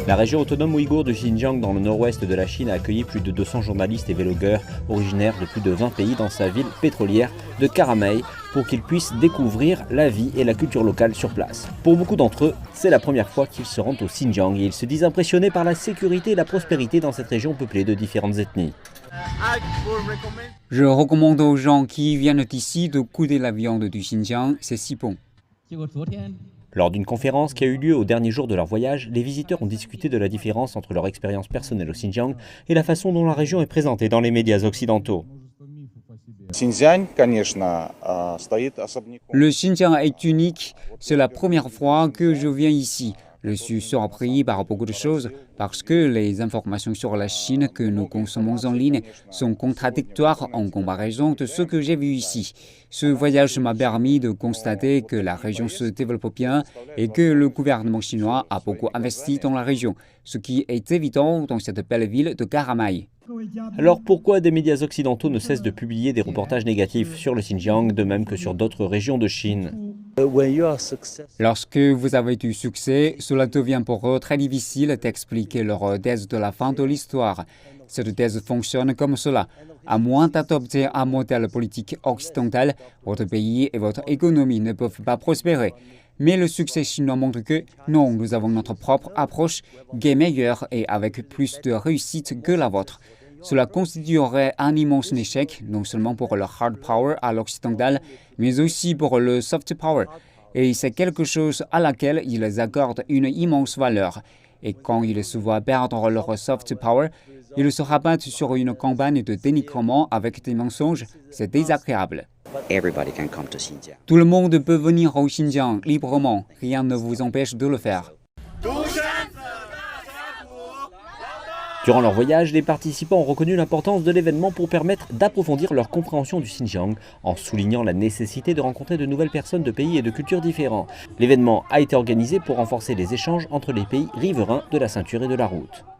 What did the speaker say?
La région autonome ouïghour du Xinjiang dans le nord-ouest de la Chine a accueilli plus de 200 journalistes et vlogueurs originaires de plus de 20 pays dans sa ville pétrolière de Karamay pour qu'ils puissent découvrir la vie et la culture locale sur place. Pour beaucoup d'entre eux, c'est la première fois qu'ils se rendent au Xinjiang et ils se disent impressionnés par la sécurité et la prospérité dans cette région peuplée de différentes ethnies. Je recommande aux gens qui viennent ici de goûter la viande du Xinjiang, c'est si bon. Lors d'une conférence qui a eu lieu au dernier jour de leur voyage, les visiteurs ont discuté de la différence entre leur expérience personnelle au Xinjiang et la façon dont la région est présentée dans les médias occidentaux. Le Xinjiang est unique, c'est la première fois que je viens ici. Je suis surpris par beaucoup de choses parce que les informations sur la Chine que nous consommons en ligne sont contradictoires en comparaison de ce que j'ai vu ici. Ce voyage m'a permis de constater que la région se développe bien et que le gouvernement chinois a beaucoup investi dans la région, ce qui est évident dans cette belle ville de Karamay. Alors pourquoi des médias occidentaux ne cessent de publier des reportages négatifs sur le Xinjiang, de même que sur d'autres régions de Chine ? Lorsque vous avez du succès, cela devient pour eux très difficile d'expliquer leur thèse de la fin de l'histoire. Cette thèse fonctionne comme cela. À moins d'adopter un modèle politique occidental, votre pays et votre économie ne peuvent pas prospérer. Mais le succès chinois montre que non, nous avons notre propre approche qui est meilleure et avec plus de réussite que la vôtre. Cela constituerait un immense échec, non seulement pour le hard power à l'occidental, mais aussi pour le soft power. Et c'est quelque chose à laquelle ils accordent une immense valeur. Et quand ils se voient perdre leur soft power, ils se rabattent sur une campagne de dénigrement avec des mensonges. C'est désagréable. Tout le monde peut venir au Xinjiang librement. Rien ne vous empêche de le faire. Durant leur voyage, les participants ont reconnu l'importance de l'événement pour permettre d'approfondir leur compréhension du Xinjiang, en soulignant la nécessité de rencontrer de nouvelles personnes de pays et de cultures différents. L'événement a été organisé pour renforcer les échanges entre les pays riverains de la ceinture et de la route.